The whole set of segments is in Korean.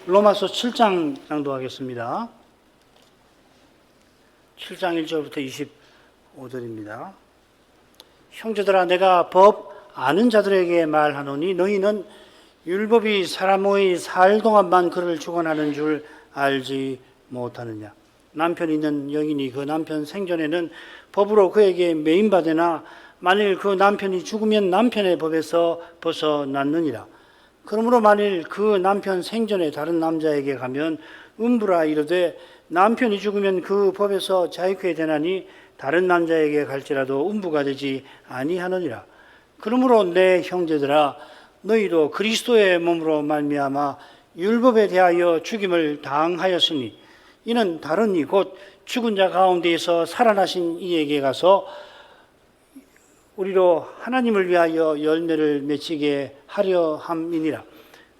로마서 7장 낭독하겠습니다. 7장 1절부터 25절입니다. 형제들아, 내가 법 아는 자들에게 말하노니 너희는 율법이 사람의 살 동안만 그를 주관하는 줄 알지 못하느냐. 남편 있는 여인이 그 남편 생전에는 법으로 그에게 매인받으나 만일 그 남편이 죽으면 남편의 법에서 벗어났느니라. 그러므로 만일 그 남편 생전에 다른 남자에게 가면 음부라 이르되 남편이 죽으면 그 법에서 자유케 되나니 다른 남자에게 갈지라도 음부가 되지 아니하느니라. 그러므로 내 형제들아, 너희도 그리스도의 몸으로 말미암아 율법에 대하여 죽임을 당하였으니 이는 다른 이 곧 죽은 자 가운데에서 살아나신 이에게 가서 우리로 하나님을 위하여 열매를 맺히게 하려 함이니라.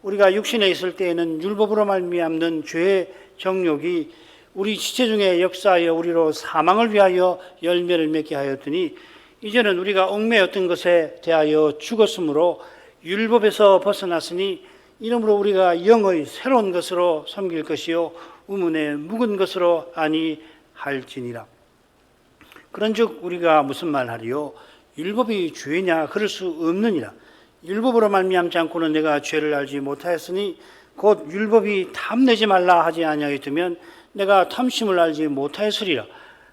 우리가 육신에 있을 때에는 율법으로 말미암는 죄의 정욕이 우리 지체 중에 역사하여 우리로 사망을 위하여 열매를 맺게 하였더니 이제는 우리가 얽매였던 것에 대하여 죽었으므로 율법에서 벗어났으니 이러므로 우리가 영의 새로운 것으로 섬길 것이요 의문의 묵은 것으로 아니할지니라. 그런즉 우리가 무슨 말하리요? 율법이 죄냐? 그럴 수 없느니라. 율법으로 말미암지 않고는 내가 죄를 알지 못하였으니 곧 율법이 탐내지 말라 하지 아니하였으면 내가 탐심을 알지 못하였으리라.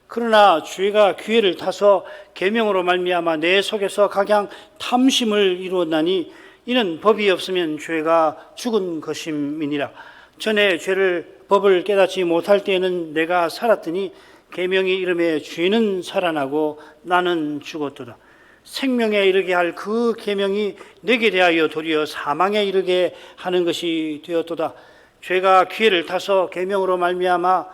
그러나 죄가 기회를 타서 계명으로 말미암아 내 속에서 각양 탐심을 이루었나니 이는 법이 없으면 죄가 죽은 것임이니라. 전에 법을 깨닫지 못할 때에는 내가 살았더니 계명이 이름에 죄는 살아나고 나는 죽었도다. 생명에 이르게 할 그 계명이 내게 대하여 도리어 사망에 이르게 하는 것이 되었도다. 죄가 기회를 타서 계명으로 말미암아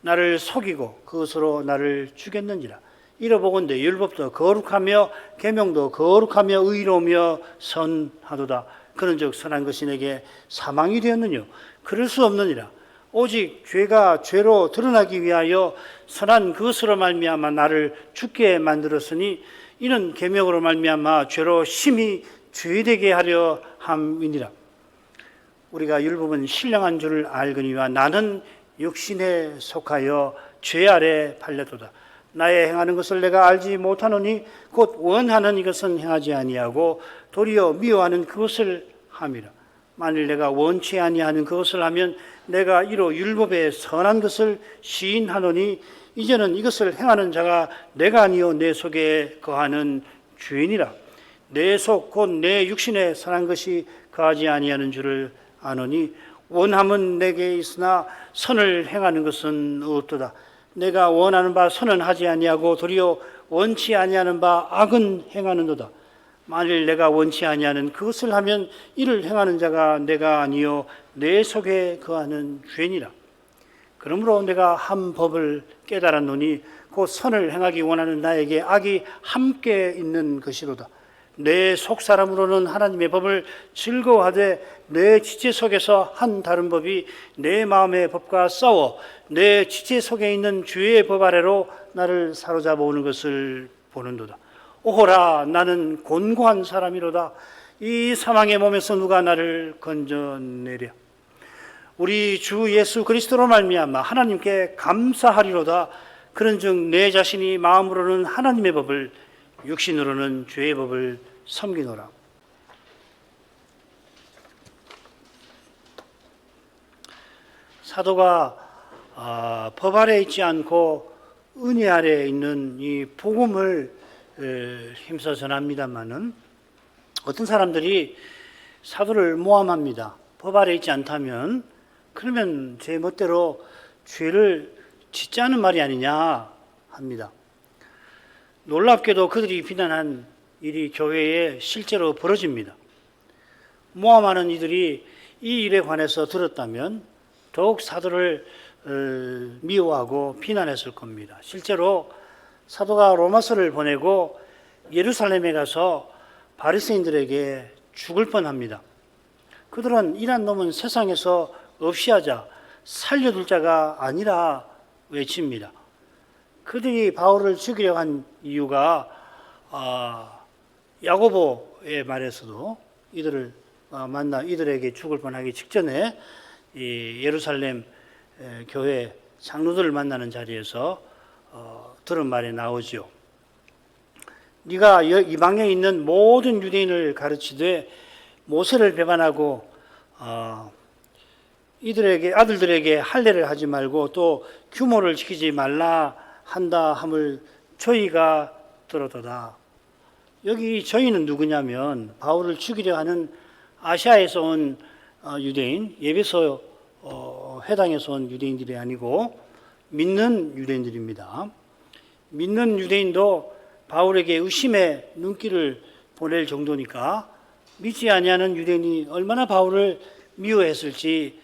나를 속이고 그것으로 나를 죽였는지라. 이러보건대 율법도 거룩하며 계명도 거룩하며 의로우며 선하도다. 그런즉 선한 것이 내게 사망이 되었느뇨? 그럴 수 없느니라. 오직 죄가 죄로 드러나기 위하여 선한 그것으로 말미암아 나를 죽게 만들었으니 이는 계명으로 말미암아 죄로 심히 죄되게 하려 함이니라. 우리가 율법은 신령한 줄을 알거니와 나는 육신에 속하여 죄 아래 팔렸도다. 나의 행하는 것을 내가 알지 못하노니 곧 원하는 이것은 행하지 아니하고 도리어 미워하는 그것을 함이라. 만일 내가 원치 아니하는 그것을 하면 내가 이로 율법의 선한 것을 시인하노니 이제는 이것을 행하는 자가 내가 아니요 내 속에 거하는 죄인이라. 내 속 곧 내 육신에 선한 것이 거하지 아니하는 줄을 아노니 원함은 내게 있으나 선을 행하는 것은 없도다. 내가 원하는 바 선은 하지 아니하고 도리어 원치 아니하는 바 악은 행하는도다. 만일 내가 원치 아니하는 그것을 하면 이를 행하는 자가 내가 아니요 내 속에 거하는 죄니라. 그러므로 내가 한 법을 깨달았노니 곧 선을 행하기 원하는 나에게 악이 함께 있는 것이로다. 내 속사람으로는 하나님의 법을 즐거워하되 내 지체 속에서 한 다른 법이 내 마음의 법과 싸워 내 지체 속에 있는 죄의 법 아래로 나를 사로잡아 오는 것을 보는도다. 오호라, 나는 곤고한 사람이로다. 이 사망의 몸에서 누가 나를 건져내랴. 우리 주 예수 그리스도로 말미암아 하나님께 감사하리로다. 그런즉 내 자신이 마음으로는 하나님의 법을 육신으로는 죄의 법을 섬기노라. 사도가 법 아래 있지 않고 은혜 아래 있는 이 복음을 힘써 전합니다마는 어떤 사람들이 사도를 모함합니다. 법 아래 있지 않다면 그러면 제 멋대로 죄를 짓자는 말이 아니냐 합니다. 놀랍게도 그들이 비난한 일이 교회에 실제로 벌어집니다. 모함하는 이들이 이 일에 관해서 들었다면 더욱 사도를 미워하고 비난했을 겁니다. 실제로 사도가 로마서를 보내고 예루살렘에 가서 바리새인들에게 죽을 뻔합니다. 그들은 이란 놈은 세상에서 없이 하자, 살려둘 자가 아니라 외칩니다. 그들이 바울을 죽이려고 한 이유가 야고보의 말에서도 이들을 만나 이들에게 죽을 뻔하기 직전에 이 예루살렘 교회 장로들을 만나는 자리에서 들은 말이 나오죠. 네가 이방에 있는 모든 유대인을 가르치되 모세를 배반하고 이들에게 아들들에게 할례를 하지 말고 또 규모를 지키지 말라 한다 함을 저희가 들었도다. 여기 저희는 누구냐면 바울을 죽이려 하는 아시아에서 온 유대인, 예배소 회당에서 온 유대인들이 아니고 믿는 유대인들입니다. 믿는 유대인도 바울에게 의심의 눈길을 보낼 정도니까 믿지 아니하는 유대인이 얼마나 바울을 미워했을지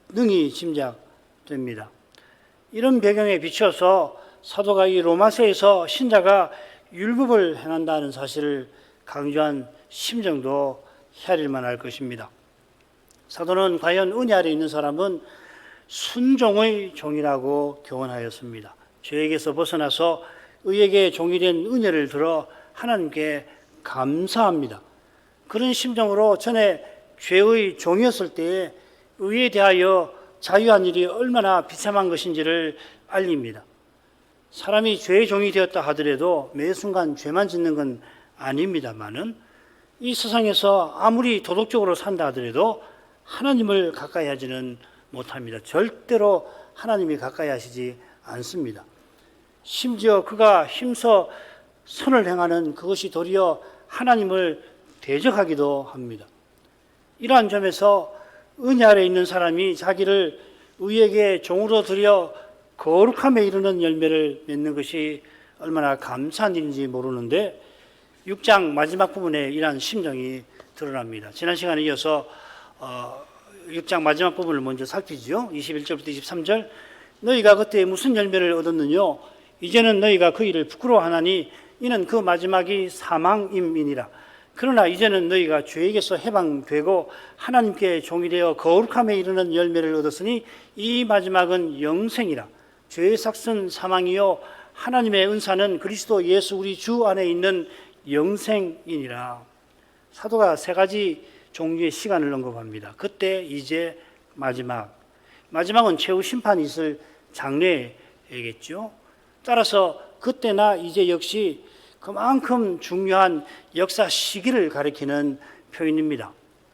능히 짐작됩니다. 이런 배경에 비춰서 사도가 이 로마서에서 신자가 율법을 행한다는 사실을 강조한 심정도 헤아릴 만할 것입니다. 사도는 과연 은혜 아래 있는 사람은 순종의 종이라고 교훈하였습니다. 죄에게서 벗어나서 의에게 종이 된 은혜를 들어 하나님께 감사합니다. 그런 심정으로 전에 죄의 종이었을 때에 의에 대하여 자유한 일이 얼마나 비참한 것인지를 알립니다. 사람이 죄의 종이 되었다 하더라도 매 순간 죄만 짓는 건 아닙니다만은 이 세상에서 아무리 도덕적으로 산다 하더라도 하나님을 가까이 하지는 못합니다. 절대로 하나님이 가까이 하시지 않습니다. 심지어 그가 힘써 선을 행하는 그것이 도리어 하나님을 대적하기도 합니다. 이러한 점에서 은혜 아래 있는 사람이 자기를 의에게 종으로 들여 거룩함에 이르는 열매를 맺는 것이 얼마나 감사한 일인지 모르는데 6장 마지막 부분에 이러한 심정이 드러납니다. 지난 시간에 이어서 6장 마지막 부분을 먼저 살피죠. 21절부터 23절. 너희가 그때 무슨 열매를 얻었느뇨? 이제는 너희가 그 일을 부끄러워하나니 이는 그 마지막이 사망임이니라. 그러나 이제는 너희가 죄에게서 해방되고 하나님께 종이 되어 거룩함에 이르는 열매를 얻었으니 이 마지막은 영생이라. 죄의 삭은 사망이요 하나님의 은사는 그리스도 예수 우리 주 안에 있는 영생이니라. 사도가 세 가지 종류의 시간을 언급합니다. 그때, 이제, 마지막은 최후 심판이 있을 장래이겠죠. 따라서 그때나 이제 역시 그만큼 중요한 역사 시기를 가리키는 표현입니다.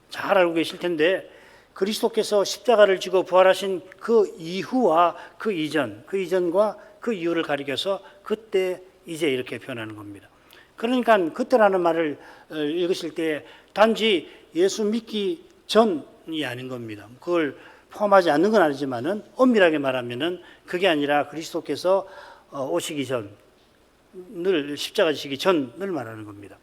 잘 알고 계실 텐데 그리스도께서 십자가를 지고 부활하신 그 이후와 그 이전과 그 이후를 가리켜서 그때, 이제 이렇게 표현하는 겁니다. 그러니까 그때라는 말을 읽으실 때 단지 예수 믿기 전이 아닌 겁니다. 그걸 포함하지 않는 건 아니지만은 엄밀하게 말하면은 그게 아니라 그리스도께서 오시기 전을, 십자가 지시기 전을 말하는 겁니다.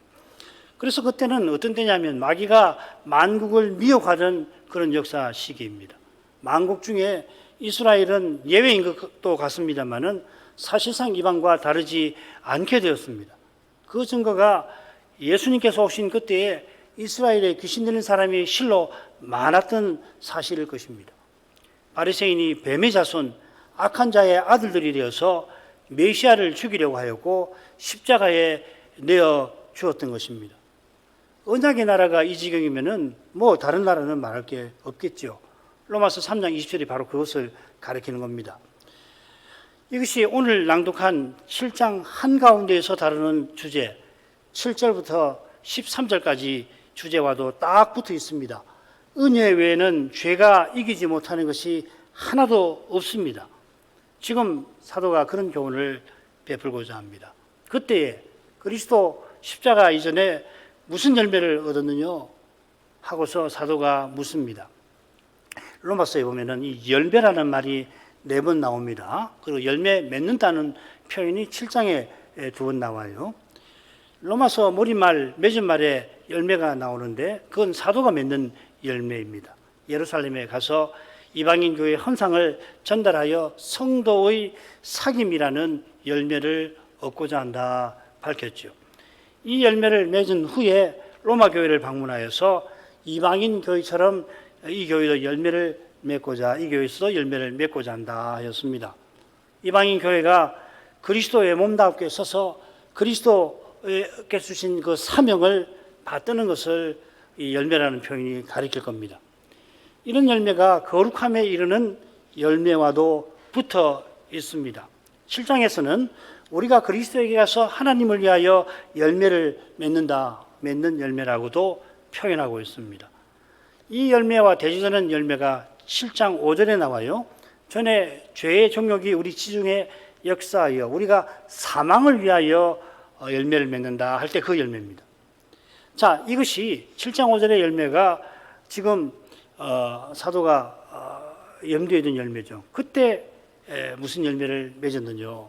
그래서 그때는 어떤 때냐면 마귀가 만국을 미혹하던 그런 역사 시기입니다. 만국 중에 이스라엘은 예외인 것도 같습니다만은 사실상 이방과 다르지 않게 되었습니다. 그 증거가 예수님께서 오신 그때에 이스라엘에 귀신 들린 사람이 실로 많았던 사실일 것입니다. 바리새인이 뱀의 자손, 악한 자의 아들들이 되어서 메시아를 죽이려고 하였고 십자가에 내어 주었던 것입니다. 언약의 나라가 이 지경이면은 뭐 다른 나라는 말할 게 없겠죠. 로마서 3장 20절이 바로 그것을 가리키는 겁니다. 이것이 오늘 낭독한 7장 한가운데에서 다루는 주제 7절부터 13절까지 주제와도 딱 붙어 있습니다. 은혜 외에는 죄가 이기지 못하는 것이 하나도 없습니다. 지금 사도가 그런 교훈을 베풀고자 합니다. 그때에 그리스도 십자가 이전에 무슨 열매를 얻었느냐 하고서 사도가 묻습니다. 로마서에 보면은 이 열매라는 말이 4번 나옵니다. 그리고 열매 맺는다는 표현이 7장에 2번 나와요. 로마서 머리말, 맺은 말에 열매가 나오는데 그건 사도가 맺는 열매입니다. 예루살렘에 가서 이방인 교회 헌상을 전달하여 성도의 사귐이라는 열매를 얻고자 한다 밝혔죠. 이 열매를 맺은 후에 로마 교회를 방문하여서 이방인 교회처럼 이 교회도 열매를 맺고자, 이 교회에서도 열매를 맺고자 한다 하였습니다. 이방인 교회가 그리스도의 몸답게 서서 그리스도께 주신 그 사명을 받드는 것을 이 열매라는 표현이 가리킬 겁니다. 이런 열매가 거룩함에 이르는 열매와도 붙어 있습니다. 7장에서는 우리가 그리스도에게 가서 하나님을 위하여 열매를 맺는 열매라고도 표현하고 있습니다. 이 열매와 대조되는 열매가 7장 5절에 나와요. 전에 죄의 정욕이 우리 지중에 역사하여 우리가 사망을 위하여 열매를 맺는다 할 때 그 열매입니다. 자, 이것이 7장 5절의 열매가 지금 사도가 염두에 둔 열매죠. 그때 무슨 열매를 맺었는요?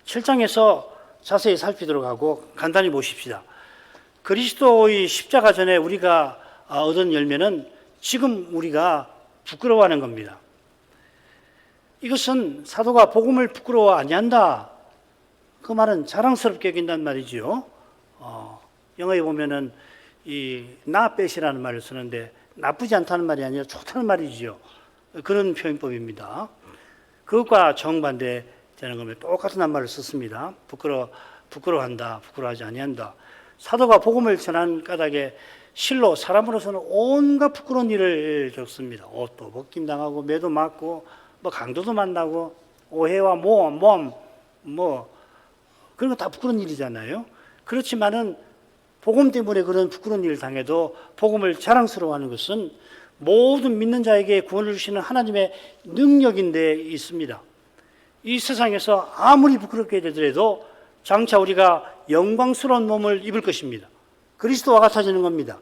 7장에서 자세히 살피도록 하고 간단히 보십시다. 그리스도의 십자가 전에 우리가 얻은 열매는 지금 우리가 부끄러워하는 겁니다. 이것은 사도가 복음을 부끄러워 아니한다. 그 말은 자랑스럽게 여긴단 말이지요. 영어에 보면은 이 not bad이라는 말을 쓰는데 나쁘지 않다는 말이 아니라 좋다는 말이지요. 그런 표현법입니다. 그것과 정반대되는 겁니다. 똑같은 한말을 썼습니다. 부끄러워한다, 부끄러워하지 아니한다. 사도가 복음을 전한 까닭에 실로 사람으로서는 온갖 부끄러운 일을 겪습니다. 옷도 벗김당하고 매도 맞고 뭐 강도도 만나고 오해와 모험 그런 거 다 부끄러운 일이잖아요. 그렇지만은 복음 때문에 그런 부끄러운 일을 당해도 복음을 자랑스러워하는 것은 모든 믿는 자에게 구원을 주시는 하나님의 능력인데 있습니다. 이 세상에서 아무리 부끄럽게 되더라도 장차 우리가 영광스러운 몸을 입을 것입니다. 그리스도와 같아지는 겁니다.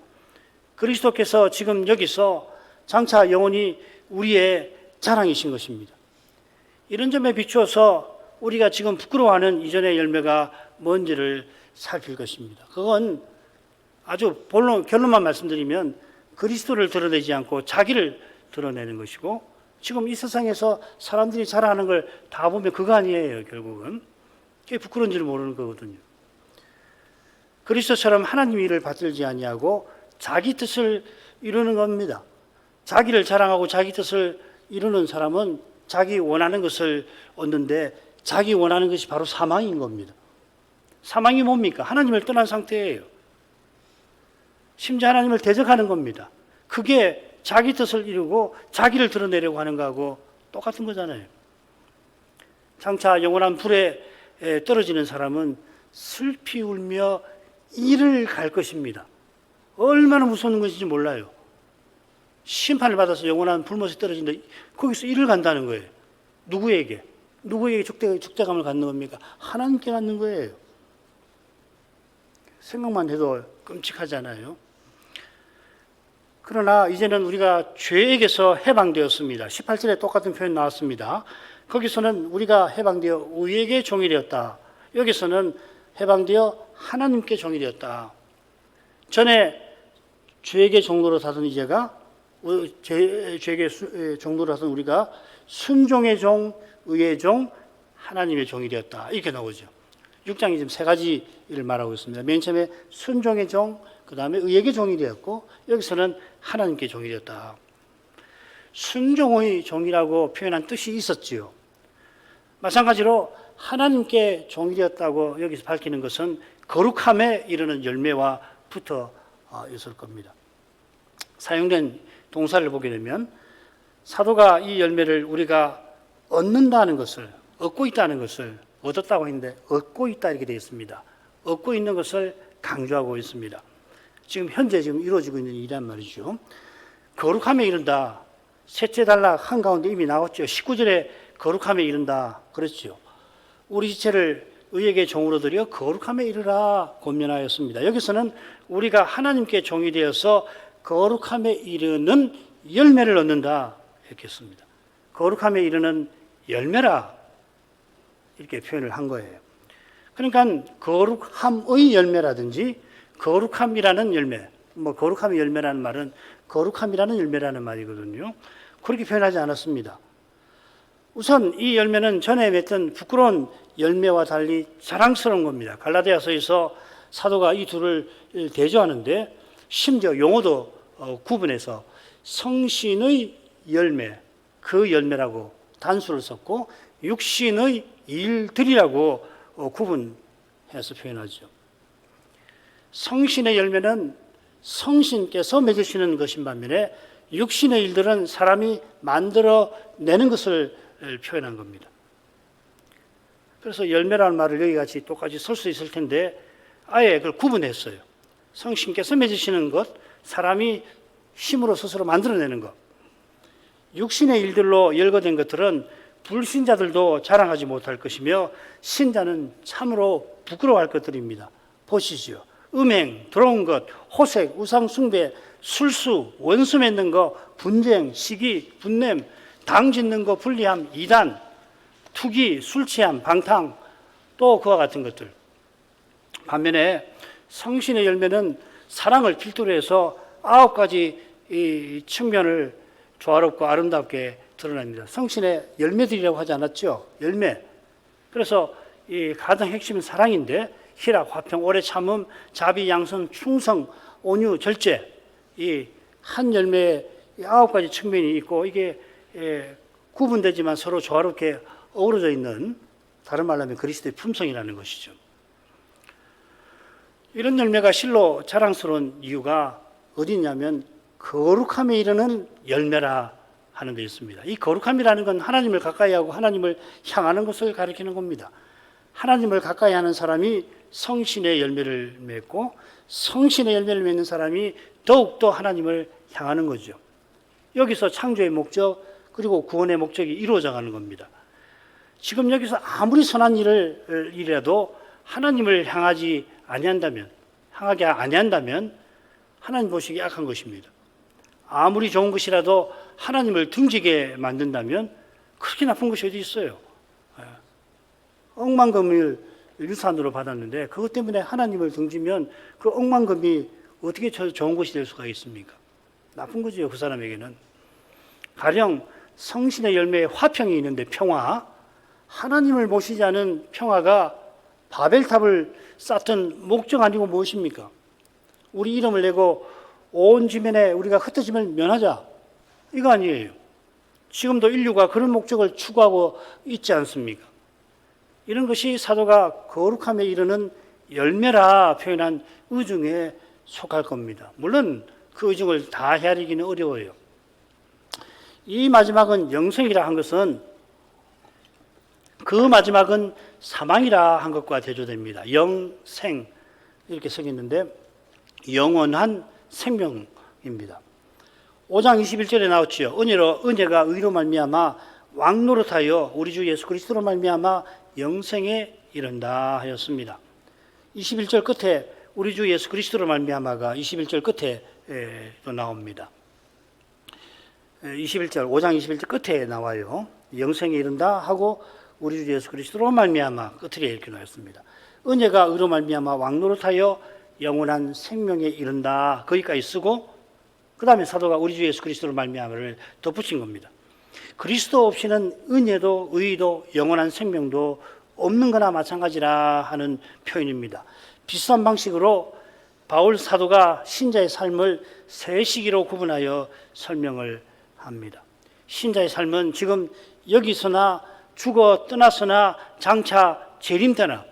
그리스도께서 지금 여기서 장차 영원히 우리의 자랑이신 것입니다. 이런 점에 비추어서 우리가 지금 부끄러워하는 이전의 열매가 뭔지를 살필 것입니다. 그건 아주 결론만 말씀드리면 그리스도를 드러내지 않고 자기를 드러내는 것이고, 지금 이 세상에서 사람들이 자랑하는 걸 다 보면 그거 아니에요. 결국은 그게 부끄러운 줄 모르는 거거든요. 그리스도처럼 하나님 일을 받들지 아니하고 자기 뜻을 이루는 겁니다. 자기를 자랑하고 자기 뜻을 이루는 사람은 자기 원하는 것을 얻는데, 자기 원하는 것이 바로 사망인 겁니다. 사망이 뭡니까? 하나님을 떠난 상태예요. 심지어 하나님을 대적하는 겁니다. 그게 자기 뜻을 이루고 자기를 드러내려고 하는 거하고 똑같은 거잖아요. 장차 영원한 불에 떨어지는 사람은 슬피 울며 이를 갈 것입니다. 얼마나 무서운 것인지 몰라요. 심판을 받아서 영원한 불못에 떨어진다. 거기서 이를 간다는 거예요. 누구에게 죽대감을 갖는 겁니까? 하나님께 갖는 거예요. 생각만 해도 끔찍하잖아요. 그러나 이제는 우리가 죄에게서 해방되었습니다. 18절에 똑같은 표현 나왔습니다. 거기서는 우리가 해방되어 의에게 종이 되었다. 여기서는 해방되어 하나님께 종이 되었다. 전에 죄에게 종로로 사던 이제가 죄에게 종로로 사던 우리가 순종의 종, 의의 종, 하나님의 종이 되었다. 이렇게 나오죠. 6장이 지금 세 가지를 말하고 있습니다. 맨 처음에 순종의 종, 그 다음에 의에게 종이 되었고, 여기서는 하나님께 종이 되었다. 순종의 종이라고 표현한 뜻이 있었지요. 마찬가지로 하나님께 종이 되었다고 여기서 밝히는 것은 거룩함에 이르는 열매와 붙어 있을 겁니다. 사용된 동사를 보게 되면 사도가 이 열매를 우리가 얻는다는 것을, 얻고 있다는 것을, 얻었다고 했는데 얻고 있다 이렇게 되어 있습니다. 얻고 있는 것을 강조하고 있습니다. 현재 이루어지고 있는 일이란 말이죠. 거룩함에 이른다. 셋째 단락 한가운데 이미 나왔죠. 19절에 거룩함에 이른다 그랬죠. 우리 지체를 의에게 종으로 드려 거룩함에 이르라 권면하였습니다. 여기서는 우리가 하나님께 종이 되어서 거룩함에 이르는 열매를 얻는다 이렇게 했습니다. 거룩함에 이르는 열매라 이렇게 표현을 한 거예요. 그러니까 거룩함의 열매라든지 거룩함이라는 열매, 거룩함의 열매라는 말은 거룩함이라는 열매라는 말이거든요. 그렇게 표현하지 않았습니다. 우선 이 열매는 전에 맺던 부끄러운 열매와 달리 자랑스러운 겁니다. 갈라디아서에서 사도가 이 둘을 대조하는데 심지어 용어도 구분해서 성신의 열매, 그 열매라고 단수를 썼고 육신의 일들이라고 구분해서 표현하죠. 성신의 열매는 성신께서 맺으시는 것인 반면에 육신의 일들은 사람이 만들어내는 것을 표현한 겁니다. 그래서 열매라는 말을 여기 같이 똑같이 쓸 수 있을 텐데 아예 그걸 구분했어요. 성신께서 맺으시는 것, 사람이 힘으로 스스로 만들어내는 것. 육신의 일들로 열거된 것들은 불신자들도 자랑하지 못할 것이며 신자는 참으로 부끄러워할 것들입니다. 보시죠. 음행, 더러운 것, 호색, 우상 숭배, 술수, 원수 맺는 거, 분쟁, 시기, 분냄, 당 짓는 거, 불리함, 이단, 투기, 술 취함, 방탕, 또 그와 같은 것들. 반면에 성신의 열매는 사랑을 필두로 해서 9가지 이 측면을 조화롭고 아름답게 드러납니다. 성신의 열매들이라고 하지 않았죠? 열매. 그래서 이 가장 핵심은 사랑인데 희락, 화평, 오래 참음, 자비, 양선, 충성, 온유, 절제. 이 한 열매에 9가지 측면이 있고 이게 구분되지만 서로 조화롭게 어우러져 있는, 다른 말로 하면 그리스도의 품성이라는 것이죠. 이런 열매가 실로 자랑스러운 이유가 어디 있냐면 거룩함에 이르는 열매라 하는 데 있습니다. 이 거룩함이라는 건 하나님을 가까이 하고 하나님을 향하는 것을 가리키는 겁니다. 하나님을 가까이 하는 사람이 성신의 열매를 맺고 성신의 열매를 맺는 사람이 더욱더 하나님을 향하는 거죠. 여기서 창조의 목적 그리고 구원의 목적이 이루어져 가는 겁니다. 지금 여기서 아무리 선한 일이라도 하나님을 향하지 아니한다면 하나님 보시기에 약한 것입니다. 아무리 좋은 것이라도 하나님을 등지게 만든다면 그렇게 나쁜 것이 어디 있어요. 억만금을 유산으로 받았는데 그것 때문에 하나님을 등지면 그 억만금이 어떻게 좋은 것이 될 수가 있습니까? 나쁜 거죠, 그 사람에게는. 가령 성신의 열매에 화평이 있는데 평화, 하나님을 모시지 않은 평화가 바벨탑을 쌓던 목적 아니고 무엇입니까? 우리 이름을 내고 온 지면에 우리가 흩어짐을 면하자, 이거 아니에요. 지금도 인류가 그런 목적을 추구하고 있지 않습니까? 이런 것이 사도가 거룩함에 이르는 열매라 표현한 의중에 속할 겁니다. 물론 그 의중을 다 헤아리기는 어려워요. 이 마지막은 영생이라 한 것은 그 마지막은 사망이라 한 것과 대조됩니다. 영생 이렇게 써 있는데 영원한 생명입니다. 5장 21절에 나왔지요. 은혜가 의로 말미암아 왕노릇하여 우리 주 예수 그리스도로 말미암아 영생에 이른다 하였습니다. 21절 끝에 우리 주 예수 그리스도로 말미암아가 21절 끝에 또 나옵니다. 21절 5장 21절 끝에 나와요. 영생에 이른다 하고 우리 주 예수 그리스도로 말미암아 끝에 이렇게 나왔습니다. 은혜가 의로 말미암아 왕노릇하여 영원한 생명에 이른다 거기까지 쓰고 그 다음에 사도가 우리 주 예수 그리스도로 말미암아를 덧붙인 겁니다. 그리스도 없이는 은혜도 의도 영원한 생명도 없는 거나 마찬가지라 하는 표현입니다. 비슷한 방식으로 바울 사도가 신자의 삶을 세 시기로 구분하여 설명을 합니다. 신자의 삶은 지금 여기서나 죽어 떠나서나 장차 재림 때나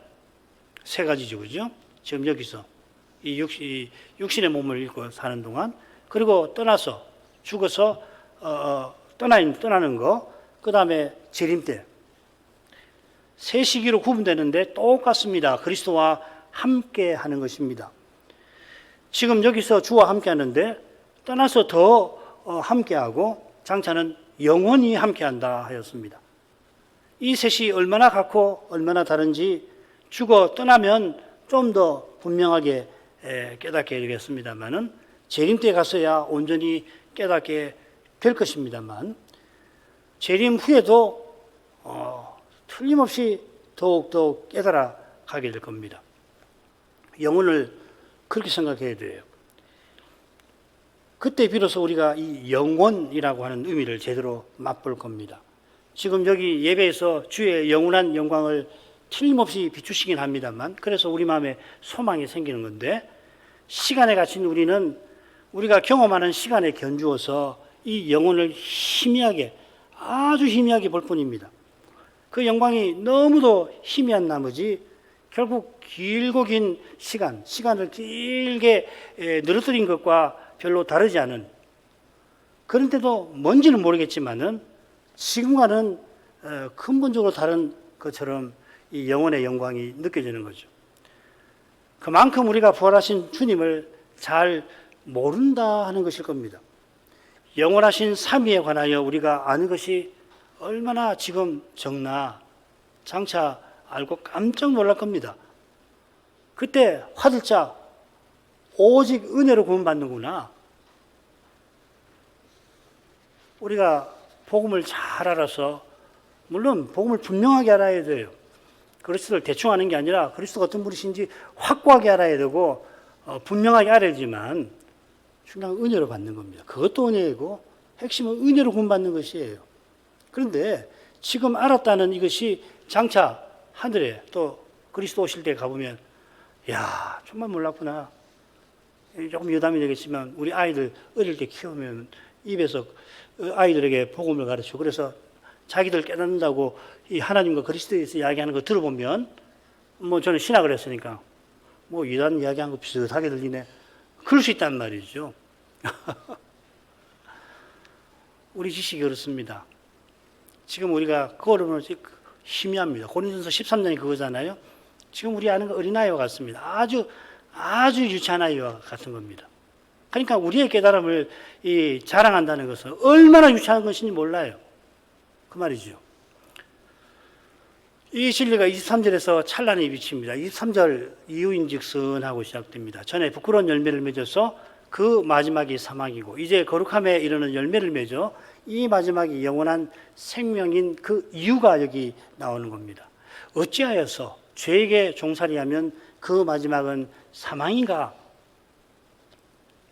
세 가지죠, 그죠? 지금 여기서 이 육신의 몸을 입고 사는 동안, 그리고 떠나서 죽어서 떠나는 거, 그 다음에 재림 때. 세 시기로 구분되는데 똑같습니다. 그리스도와 함께 하는 것입니다. 지금 여기서 주와 함께 하는데 떠나서 더 함께하고 장차는 영원히 함께한다 하였습니다. 이 셋이 얼마나 같고 얼마나 다른지 죽어 떠나면 좀 더 분명하게 깨닫게 되겠습니다만은 재림 때 가서야 온전히 깨닫게 될 것입니다만 재림 후에도 틀림없이 더욱더 깨달아 가게 될 겁니다. 영혼을 그렇게 생각해야 돼요. 그때 비로소 우리가 이 영원이라고 하는 의미를 제대로 맛볼 겁니다. 지금 여기 예배에서 주의 영원한 영광을 틀림없이 비추시긴 합니다만, 그래서 우리 마음에 소망이 생기는 건데, 시간에 갇힌 우리는 우리가 경험하는 시간에 견주어서 이 영혼을 희미하게, 아주 희미하게 볼 뿐입니다. 그 영광이 너무도 희미한 나머지 결국 길고 긴 시간을 길게 늘어뜨린 것과 별로 다르지 않은, 그런데도 뭔지는 모르겠지만은 지금과는 근본적으로 다른 것처럼 이 영혼의 영광이 느껴지는 거죠. 그만큼 우리가 부활하신 주님을 잘 모른다 하는 것일 겁니다. 영원하신 삼위에 관하여 우리가 아는 것이 얼마나 지금 적나 장차 알고 깜짝 놀랄 겁니다. 그때 화들짝 오직 은혜로 구원받는구나. 우리가 복음을 잘 알아서, 물론 복음을 분명하게 알아야 돼요. 그리스도를 대충 아는 게 아니라 그리스도가 어떤 분이신지 확고하게 알아야 되고 분명하게 알아야 되지만 중요한 건 은혜로 받는 겁니다. 그것도 은혜이고 핵심은 은혜로 구원받는 것이에요. 그런데 지금 알았다는 이것이 장차 하늘에 또 그리스도 오실 때 가보면, 야, 정말 몰랐구나. 조금 여담이 되겠지만 우리 아이들 어릴 때 키우면 입에서 아이들에게 복음을 가르치고, 그래서 자기들 깨닫는다고 이 하나님과 그리스도에서 이야기하는 거 들어보면, 뭐 저는 신학을 했으니까 뭐 이단 이야기한 거 비슷하게 들리네. 그럴 수 있단 말이죠. 우리 지식이 그렇습니다. 지금 우리가 그거를 보면 희미합니다. 고린도전서 13장이 그거잖아요. 지금 우리 아는 거 어린아이와 같습니다. 아주 유치한 아이와 같은 겁니다. 그러니까 우리의 깨달음을 자랑한다는 것은 얼마나 유치한 것인지 몰라요. 그 말이죠. 이 진리가 23절에서 찬란히 비칩니다. 23절 이유인즉슨 하고 시작됩니다. 전에 부끄러운 열매를 맺어서 그 마지막이 사망이고 이제 거룩함에 이르는 열매를 맺어 이 마지막이 영원한 생명인 그 이유가 여기 나오는 겁니다. 어찌하여서 죄에게 종살이하면 그 마지막은 사망인가?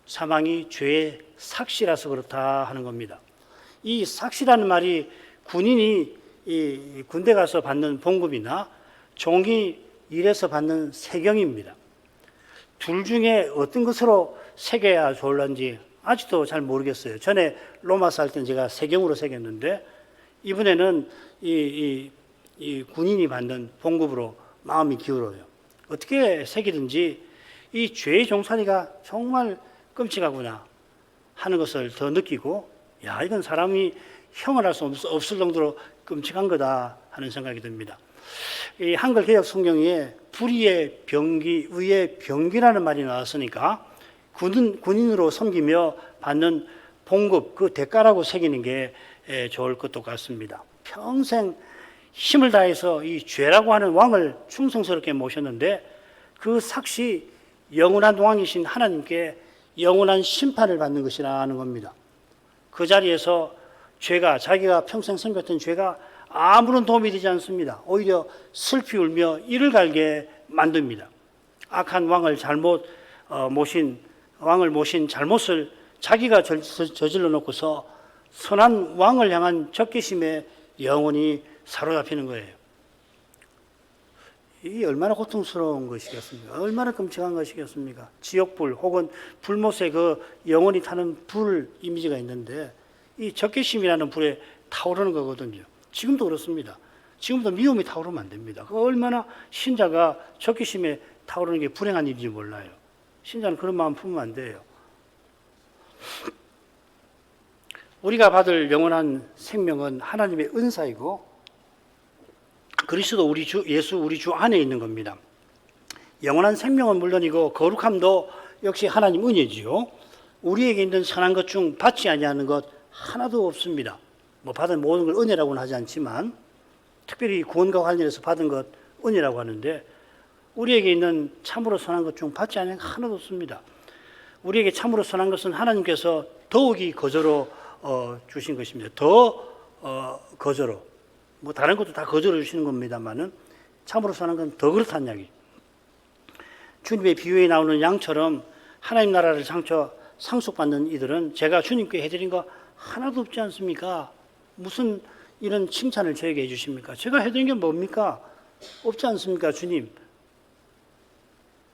사망이 죄의 삭시라서 그렇다 하는 겁니다. 이 삭시라는 말이 군인이 이 군대 가서 받는 봉급이나 종이 일해서 받는 세경입니다. 둘 중에 어떤 것으로 새겨야 좋을런지 아직도 잘 모르겠어요. 전에 로마서 할 때는 제가 세경으로 새겼는데 이번에는 이 군인이 받는 봉급으로 마음이 기울어요. 어떻게 새기든지 이 죄의 종살이가 정말 끔찍하구나 하는 것을 더 느끼고, 야, 이건 사람이 형언할 수 없을 정도로 끔찍한 거다 하는 생각이 듭니다. 이 한글 개역 성경에 불의의 병기, 의의 병기라는 말이 나왔으니까 군인으로 섬기며 받는 봉급, 그 대가라고 새기는 게 좋을 것도 같습니다. 평생 힘을 다해서 이 죄라고 하는 왕을 충성스럽게 모셨는데 그 삭시 영원한 왕이신 하나님께 영원한 심판을 받는 것이라는 겁니다. 그 자리에서 죄가, 자기가 평생 섬겼던 죄가 아무런 도움이 되지 않습니다. 오히려 슬피 울며 이를 갈게 만듭니다. 악한 왕을 모신 잘못을 자기가 저질러 놓고서 선한 왕을 향한 적개심에 영혼이 사로잡히는 거예요. 이게 얼마나 고통스러운 것이겠습니까? 얼마나 끔찍한 것이겠습니까? 지옥불 혹은 불못에 그 영혼이 타는 불 이미지가 있는데 이 적개심이라는 불에 타오르는 거거든요. 지금도 그렇습니다. 지금도 미움이 타오르면 안 됩니다. 그 얼마나 신자가 적개심에 타오르는 게 불행한 일인지 몰라요. 신자는 그런 마음 품으면 안 돼요. 우리가 받을 영원한 생명은 하나님의 은사이고 그리스도 예수 우리 주 안에 있는 겁니다. 영원한 생명은 물론이고 거룩함도 역시 하나님 은혜지요. 우리에게 있는 선한 것 중 받지 아니하는 것 하나도 없습니다. 뭐 받은 모든 걸 은혜라고는 하지 않지만 특별히 구원과 관련해서 받은 것 은혜라고 하는데 우리에게 있는 참으로 선한 것 중 받지 아니하는 것 하나도 없습니다. 우리에게 참으로 선한 것은 하나님께서 더욱이 거저로 주신 것입니다. 거저로. 뭐 다른 것도 다 거저로 주시는 겁니다만은 참으로 선한 건 더 그렇다는 이야기. 주님의 비유에 나오는 양처럼 하나님 나라를 상속받는 이들은 제가 주님께 해드린 거 하나도 없지 않습니까? 무슨 이런 칭찬을 저에게 해주십니까? 제가 해드린 게 뭡니까? 없지 않습니까, 주님?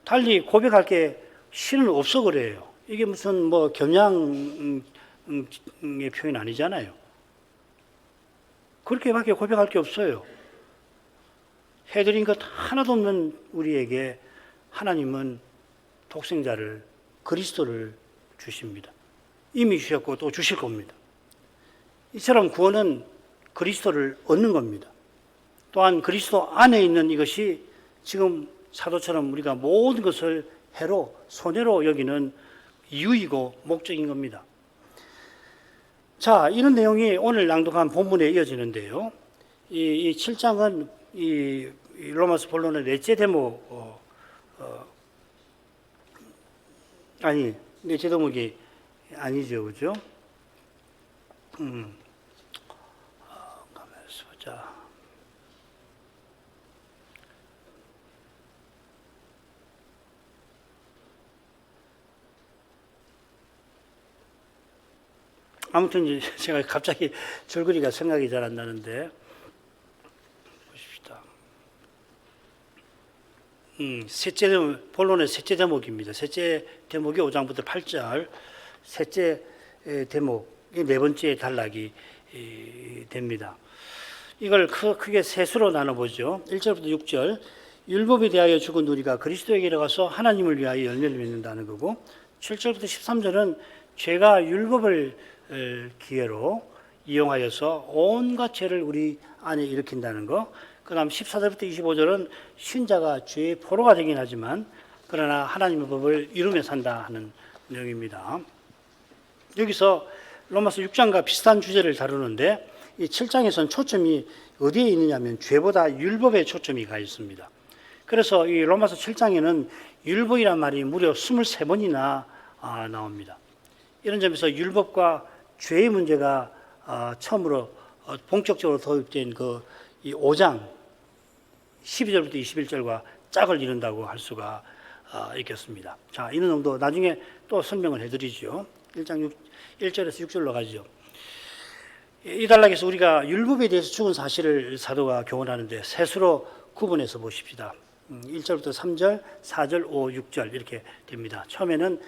달리 고백할 게 실은 없어 그래요. 이게 무슨 뭐 겸양의 표현 아니잖아요. 그렇게밖에 고백할 게 없어요. 해드린 것 하나도 없는 우리에게 하나님은 독생자를, 그리스도를 주십니다. 이미 주셨고 또 주실 겁니다. 이처럼 구원은 그리스도를 얻는 겁니다. 또한 그리스도 안에 있는 이것이 지금 사도처럼 우리가 모든 것을 해로, 손해로 여기는 이유이고 목적인 겁니다. 자, 이런 내용이 오늘 낭독한 본문에 이어지는데요. 이 7장은 이 로마서 본론의 넷째 대목, 넷째 대목이 아니죠, 그죠? 가만히 보자. 아무튼 제가 갑자기 줄거리가 생각이 잘 안 나는데 보십시다. 셋째 대목, 본론의 셋째 대목입니다. 셋째 대목이 5장부터 8절, 셋째 대목이 네 번째 단락이 됩니다. 이걸 크게 셋으로 나눠보죠. 1절부터 6절, 율법에 대하여 죽은 우리가 그리스도에게 들어가서 하나님을 위하여 열매를 맺는다는 거고, 7절부터 13절은 죄가 율법을 기회로 이용하여서 온갖 죄를 우리 안에 일으킨다는 거. 그 다음 14절부터 25절은 신자가 죄의 포로가 되긴 하지만 그러나 하나님의 법을 이루며 산다 하는 내용입니다. 여기서 로마서 6장과 비슷한 주제를 다루는데 이 7장에서는 초점이 어디에 있느냐면 죄보다 율법에 초점이 가 있습니다. 그래서 이 로마서 7장에는 율법이란 말이 무려 23번이나 나옵니다. 이런 점에서 율법과 죄의 문제가 처음으로 본격적으로 도입된 이 5장 12절부터 21절과 짝을 이룬다고 할 수가 있겠습니다. 자, 이런 정도 나중에 또 설명을 해드리죠. 1장 1절에서 6절로 가죠. 이 단락에서 우리가 율법에 대해서 죽은 사실을 사도가 교훈하는데 셋으로 구분해서 보십시다. 1절부터 3절, 4절, 5, 6절 이렇게 됩니다. 처음에는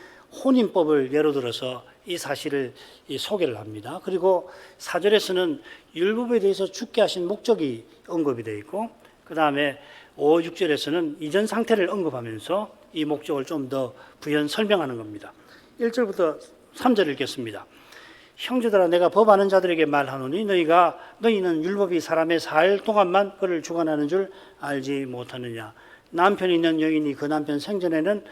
혼인법을 예로 들어서 이 사실을 소개를 합니다. 그리고 4절에서는 율법에 대해서 죽게 하신 목적이 언급이 되어 있고, 그 다음에 5, 6절에서는 이전 상태를 언급하면서 이 목적을 좀 더 부연 설명하는 겁니다. 1절부터 3절 읽겠습니다. 형제들아, 내가 법 아는 자들에게 말하노니 너희는 율법이 사람의 살 동안만 그를 주관하는 줄 알지 못하느냐. 남편이 있는 여인이 그 남편 생전에는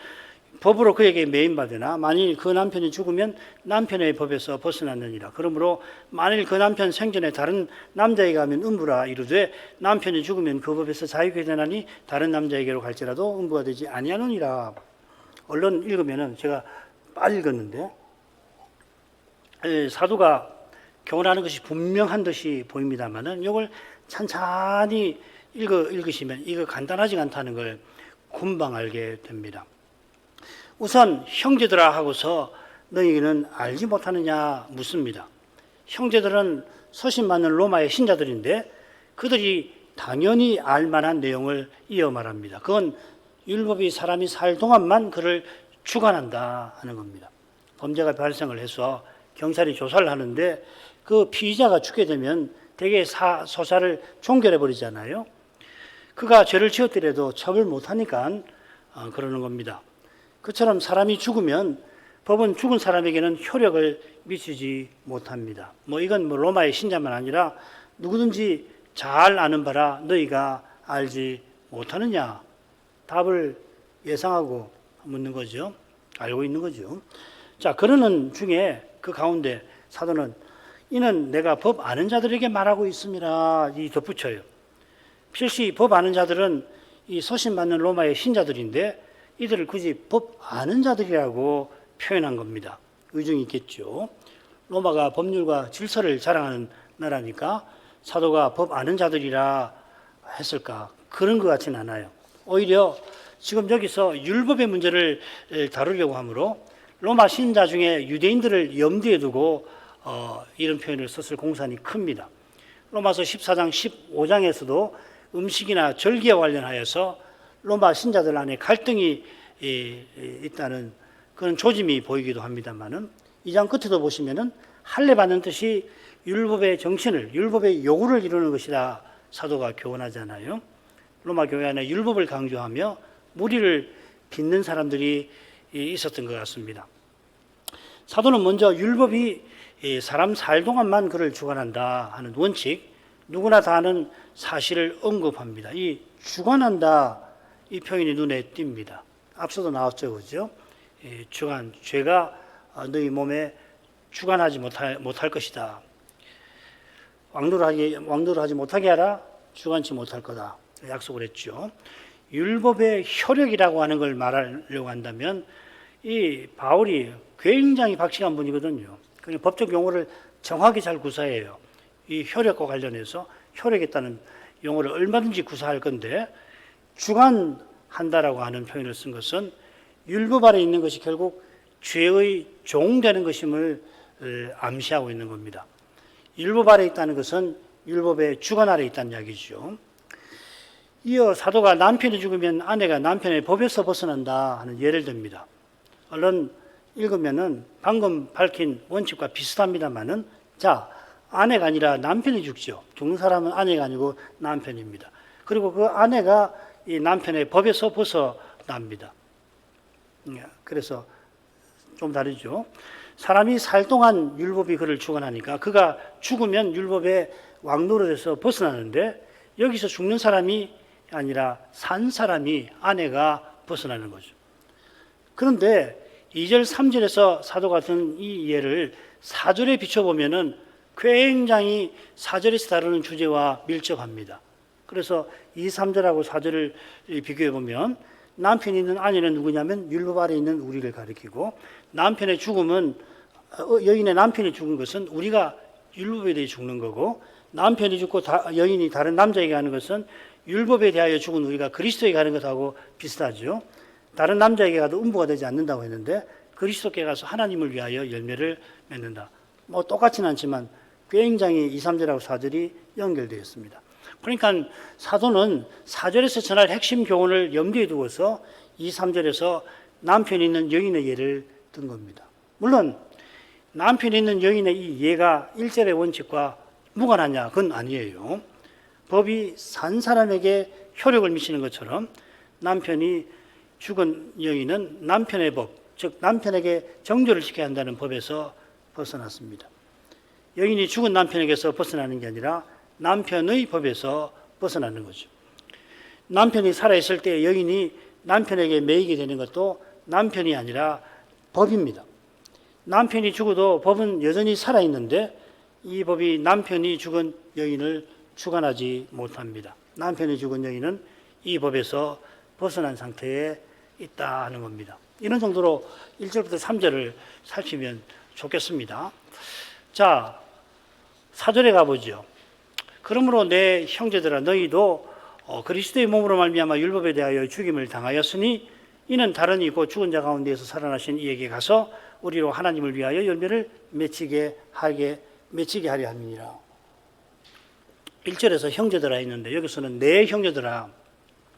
법으로 그에게 매인받으나 만일 그 남편이 죽으면 남편의 법에서 벗어났느니라. 그러므로 만일 그 남편 생전에 다른 남자에게 가면 음부라 이르되 남편이 죽으면 그 법에서 자유케 되나니 다른 남자에게로 갈지라도 음부가 되지 아니하느니라. 얼른 읽으면은 제가 빨리 읽었는데 사도가 교훈하는 것이 분명한 듯이 보입니다만은 이걸 찬찬히 읽으시면 이거 간단하지 않다는 걸 금방 알게 됩니다. 우선 형제들아 하고서 너희는 알지 못하느냐 묻습니다. 형제들은 서신 많은 로마의 신자들인데 그들이 당연히 알 만한 내용을 이어 말합니다. 그건 율법이 사람이 살 동안만 그를 주관한다 하는 겁니다. 범죄가 발생을 해서 경찰이 조사를 하는데 그 피의자가 죽게 되면 대개 소사를 종결해 버리잖아요. 그가 죄를 지었더라도 처벌 못하니까 그러는 겁니다. 그처럼 사람이 죽으면 법은 죽은 사람에게는 효력을 미치지 못합니다. 이건 로마의 신자만 아니라 누구든지 잘 아는 바라 너희가 알지 못하느냐? 답을 예상하고 묻는 거죠. 알고 있는 거죠. 자, 그러는 중에 그 가운데 사도는 이는 내가 법 아는 자들에게 말하고 있습니다. 이 덧붙여요. 필시 법 아는 자들은 이 서신 받는 로마의 신자들인데 이들을 굳이 법 아는 자들이라고 표현한 겁니다. 의중이 있겠죠. 로마가 법률과 질서를 자랑하는 나라니까 사도가 법 아는 자들이라 했을까? 그런 것 같지는 않아요. 오히려 지금 여기서 율법의 문제를 다루려고 하므로 로마 신자 중에 유대인들을 염두에 두고 이런 표현을 썼을 공산이 큽니다. 로마서 14장, 15장에서도 음식이나 절기와 관련하여서 로마 신자들 안에 갈등이 있다는 그런 조짐이 보이기도 합니다만은 이 장 끝에도 보시면은 할례 받는 뜻이 율법의 정신을, 율법의 요구를 이루는 것이다 사도가 교훈하잖아요. 로마 교회 안에 율법을 강조하며 무리를 빚는 사람들이 있었던 것 같습니다. 사도는 먼저 율법이 사람 살 동안만 그를 주관한다 하는 원칙, 누구나 다 아는 사실을 언급합니다. 이 주관한다 이 표현이 눈에 띕니다. 앞서도 나왔죠, 그죠? 주관, 죄가 너희 몸에 주관하지 못할 것이다. 왕노를 하지 못하게 하라. 주관치 못할 거다. 약속을 했죠. 율법의 효력이라고 하는 걸 말하려고 한다면 이 바울이 굉장히 박식한 분이거든요. 그냥 법적 용어를 정확히 잘 구사해요. 이 효력과 관련해서 효력했다는 용어를 얼마든지 구사할 건데 주관한다라고 하는 표현을 쓴 것은 율법 아래 있는 것이 결국 죄의 종되는 것임을 암시하고 있는 겁니다. 율법 아래 있다는 것은 율법의 주관 아래 있다는 이야기죠. 이어 사도가 남편이 죽으면 아내가 남편의 법에서 벗어난다 하는 예를 듭니다. 얼른 읽으면은 방금 밝힌 원칙과 비슷합니다만은 자, 아내가 아니라 남편이 죽죠. 죽는 사람은 아내가 아니고 남편입니다. 그리고 그 아내가 이 남편의 법에서 벗어납니다. 그래서 좀 다르죠. 사람이 살 동안 율법이 그를 주관하니까 그가 죽으면 율법의 왕노릇에서 벗어나는데 여기서 죽는 사람이 아니라 산 사람이 아내가 벗어나는 거죠. 그런데 2절, 3절에서 사도가 든 이 예를 4절에 비춰보면은 굉장히 4절에서 다루는 주제와 밀접합니다. 그래서 2, 3절하고 4절을 비교해보면 남편이 있는 아내는 누구냐면 율법 아래 있는 우리를 가리키고 남편의 죽음은 여인의 남편이 죽은 것은 우리가 율법에 대해 죽는 거고 남편이 죽고 여인이 다른 남자에게 가는 것은 율법에 대하여 죽은 우리가 그리스도에게 가는 것하고 비슷하죠. 다른 남자에게 가도 음부가 되지 않는다고 했는데 그리스도께 가서 하나님을 위하여 열매를 맺는다. 뭐 똑같지는 않지만 굉장히 2, 3절하고 4절이 연결되어 있습니다. 그러니까 사도는 4절에서 전할 핵심 교훈을 염두에 두어서 2, 3절에서 남편이 있는 여인의 예를 든 겁니다. 물론 남편이 있는 여인의 이 예가 1절의 원칙과 무관하냐? 그건 아니에요. 법이 산 사람에게 효력을 미치는 것처럼 남편이 죽은 여인은 남편의 법, 즉 남편에게 정죄를 시켜야 한다는 법에서 벗어났습니다. 여인이 죽은 남편에게서 벗어나는 게 아니라 남편의 법에서 벗어나는 거죠. 남편이 살아있을 때 여인이 남편에게 매이게 되는 것도 남편이 아니라 법입니다. 남편이 죽어도 법은 여전히 살아있는데 이 법이 남편이 죽은 여인을 주관하지 못합니다. 남편이 죽은 여인은 이 법에서 벗어난 상태에 있다 하는 겁니다. 이런 정도로 1절부터 3절을 살피면 좋겠습니다. 자, 4절에 가보죠. 그러므로 내 형제들아 너희도 그리스도의 몸으로 말미암아 율법에 대하여 죽임을 당하였으니 이는 다른 이고 죽은 자 가운데에서 살아나신 이에게 가서 우리로 하나님을 위하여 열매를 맺히게 하려 함이니라. 1절에서 형제들아 있는데 여기서는 내 형제들아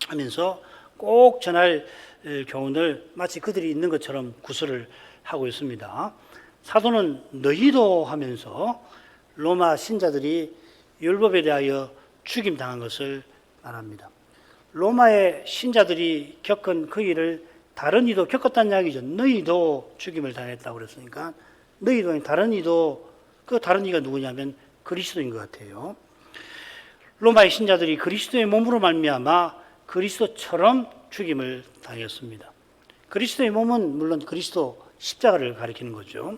하면서 꼭 전할 교훈을 마치 그들이 있는 것처럼 구설을 하고 있습니다. 사도는 너희도 하면서 로마 신자들이 율법에 대하여 죽임당한 것을 말합니다. 로마의 신자들이 겪은 그 일을 다른 이도 겪었다는 이야기죠. 너희도 죽임을 당했다고 그랬으니까 너희도 다른 이도 그 다른 이가 누구냐면 그리스도인 것 같아요. 로마의 신자들이 그리스도의 몸으로 말미암아 그리스도처럼 죽임을 당했습니다. 그리스도의 몸은 물론 그리스도 십자가를 가리키는 거죠.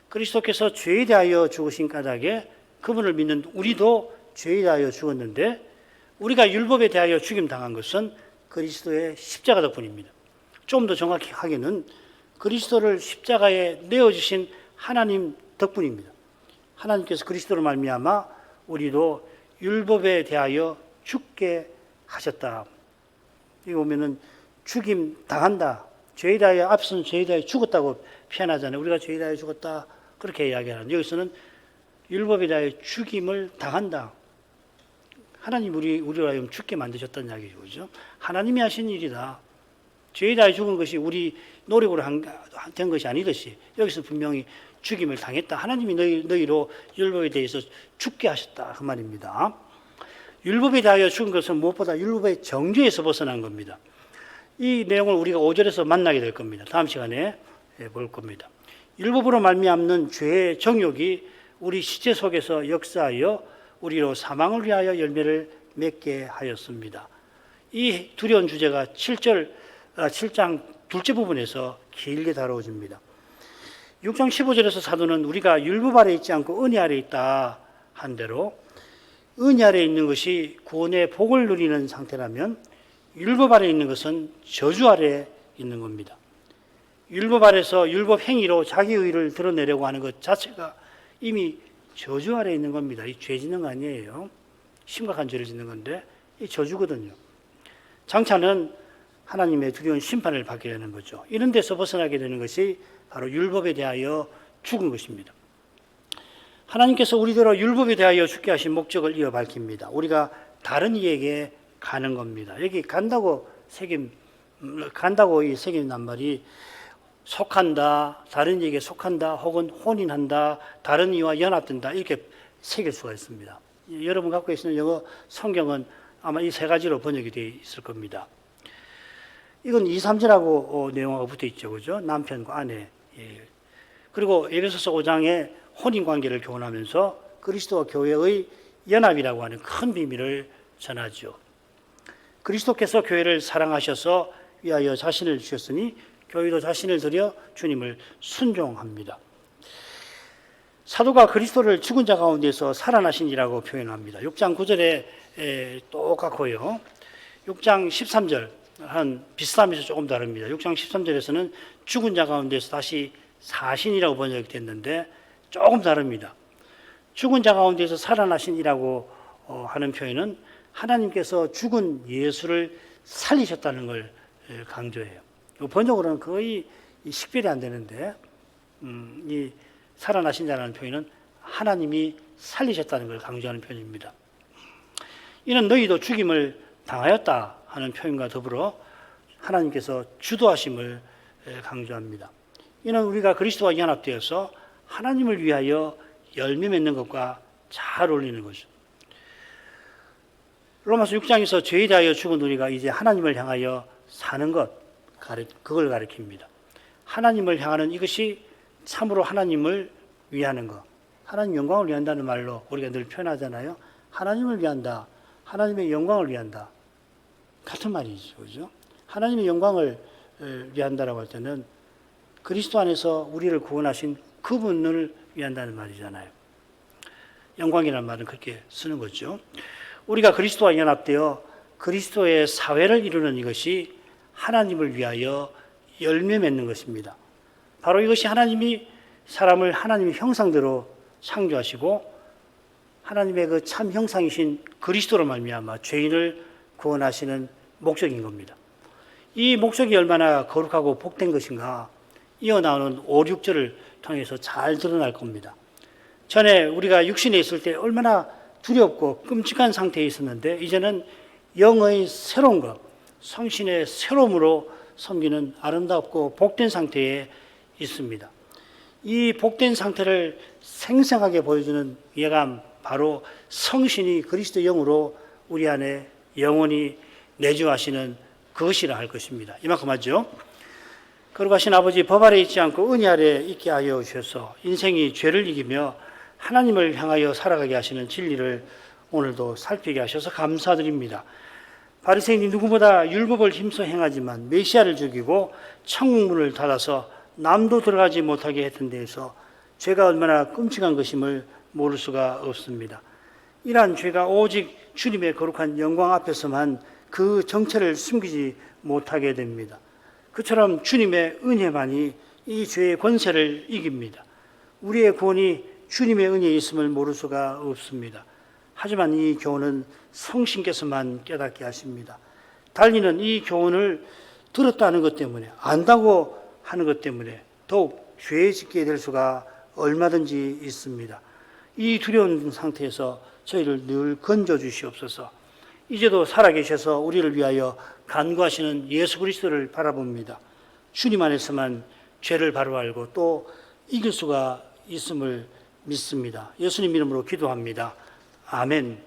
그리스도께서 죄에 대하여 죽으신 까닭에 그분을 믿는 우리도 죄에 대하여 죽었는데 우리가 율법에 대하여 죽임당한 것은 그리스도의 십자가 덕분입니다. 좀 더 정확히 하기는 그리스도를 십자가에 내어주신 하나님 덕분입니다. 하나님께서 그리스도로 말미암아 우리도 율법에 대하여 죽게 하셨다. 여기 보면은 죽임 당한다. 죄에 대하여 앞서는 죄에 대하여 죽었다고 표현하잖아요. 우리가 죄에 대하여 죽었다. 그렇게 이야기하는. 여기서는 율법에 대하여 죽임을 당한다. 하나님 우리로 하여금 죽게 만드셨다는 이야기죠. 그죠? 하나님이 하신 일이다. 죄에 대하여 죽은 것이 우리 노력으로 된 것이 아니듯이 여기서 분명히 죽임을 당했다. 하나님이 너희로 율법에 대해서 죽게 하셨다. 그 말입니다. 율법에 대하여 죽은 것은 무엇보다 율법의 정죄에서 벗어난 겁니다. 이 내용을 우리가 5절에서 만나게 될 겁니다. 다음 시간에 볼 겁니다. 율법으로 말미암는 죄의 정욕이 우리 시체 속에서 역사하여 우리로 사망을 위하여 열매를 맺게 하였습니다. 이 두려운 주제가 7장 둘째 부분에서 길게 다뤄집니다. 6장 15절에서 사도는 우리가 율법 아래 있지 않고 은혜 아래 있다 한 대로 은혜 아래 있는 것이 구원의 복을 누리는 상태라면 율법 아래 있는 것은 저주 아래 있는 겁니다. 율법 아래서 율법 행위로 자기 의를 드러내려고 하는 것 자체가 이미 저주 아래 있는 겁니다. 이 죄 짓는 거 아니에요. 심각한 죄를 짓는 건데 이 저주거든요. 장차는 하나님의 두려운 심판을 받게 되는 거죠. 이런 데서 벗어나게 되는 것이 바로 율법에 대하여 죽은 것입니다. 하나님께서 우리들로 율법에 대하여 죽게 하신 목적을 이어 밝힙니다. 우리가 다른 이에게 가는 겁니다. 여기 간다고 이 새김 말이 속한다, 다른 이에게 속한다, 혹은 혼인한다, 다른 이와 연합된다 이렇게 새길 수가 있습니다. 여러분 갖고 계시는 영어 성경은 아마 이 세 가지로 번역이 되어 있을 겁니다. 이건 2, 3절하고 내용하고 붙어 있죠. 그죠? 남편과 아내. 예. 그리고 에베소서 5장에 혼인 관계를 교훈하면서 그리스도와 교회의 연합이라고 하는 큰 비밀을 전하죠. 그리스도께서 교회를 사랑하셔서 위하여 자신을 주셨으니 교회도 자신을 드려 주님을 순종합니다. 사도가 그리스도를 죽은 자 가운데서 살아나신이라고 표현합니다. 6장 9절에 똑같고요. 6장 13절 한 비슷하면서 조금 다릅니다. 6장 13절에서는 죽은 자 가운데서 다시 사신이라고 번역이 됐는데 조금 다릅니다. 죽은 자 가운데서 살아나신이라고 하는 표현은 하나님께서 죽은 예수를 살리셨다는 걸 강조해요. 번역으로는 거의 식별이 안 되는데 이 살아나신 자라는 표현은 하나님이 살리셨다는 걸 강조하는 표현입니다. 이는 너희도 죽임을 당하였다 하는 표현과 더불어 하나님께서 주도하심을 강조합니다. 이는 우리가 그리스도와 연합되어서 하나님을 위하여 열매 맺는 것과 잘 어울리는 거죠. 로마서 6장에서 죄에 대하여 죽은 우리가 이제 하나님을 향하여 사는 것, 그걸 가리킵니다. 하나님을 향하는 이것이 참으로 하나님을 위하는 것, 하나님 영광을 위한다는 말로 우리가 늘 표현하잖아요. 하나님을 위한다, 하나님의 영광을 위한다. 같은 말이죠. 그죠? 하나님의 영광을 위한다라고 할 때는 그리스도 안에서 우리를 구원하신 그분을 위한다는 말이잖아요. 영광이라는 말은 그렇게 쓰는 거죠. 우리가 그리스도와 연합되어 그리스도의 사회를 이루는 이것이 하나님을 위하여 열매 맺는 것입니다. 바로 이것이 하나님이 사람을 하나님의 형상대로 창조하시고 하나님의 그 참 형상이신 그리스도로 말미암아 죄인을 구원하시는 목적인 겁니다. 이 목적이 얼마나 거룩하고 복된 것인가 이어나오는 5, 6절을 통해서 잘 드러날 겁니다. 전에 우리가 육신에 있을 때 얼마나 두렵고 끔찍한 상태에 있었는데 이제는 영의 새로운 것, 성신의 새로움으로 섬기는 아름답고 복된 상태에 있습니다. 이 복된 상태를 생생하게 보여주는 예감, 바로 성신이 그리스도 영으로 우리 안에 영원히 내주하시는 그것이라 할 것입니다. 이만큼 하죠. 거룩하신 아버지, 법 아래 있지 않고 은혜 아래 있게 하여 주셔서 인생이 죄를 이기며 하나님을 향하여 살아가게 하시는 진리를 오늘도 살피게 하셔서 감사드립니다. 바리새인이 누구보다 율법을 힘써 행하지만 메시아를 죽이고 천국문을 닫아서 남도 들어가지 못하게 했던 데에서 죄가 얼마나 끔찍한 것임을 모를 수가 없습니다. 이러한 죄가 오직 주님의 거룩한 영광 앞에서만 그 정체를 숨기지 못하게 됩니다. 그처럼 주님의 은혜만이 이 죄의 권세를 이깁니다. 우리의 구원이 주님의 은혜에 있음을 모를 수가 없습니다. 하지만 이 교훈은 성신께서만 깨닫게 하십니다. 달리는 이 교훈을 들었다는 것 때문에, 안다고 하는 것 때문에 더욱 죄에 짓게 될 수가 얼마든지 있습니다. 이 두려운 상태에서 저희를 늘 건져주시옵소서. 이제도 살아계셔서 우리를 위하여 간구하시는 예수 그리스도를 바라봅니다. 주님 안에서만 죄를 바로 알고 또 이길 수가 있음을 믿습니다. 예수님 이름으로 기도합니다. 아멘.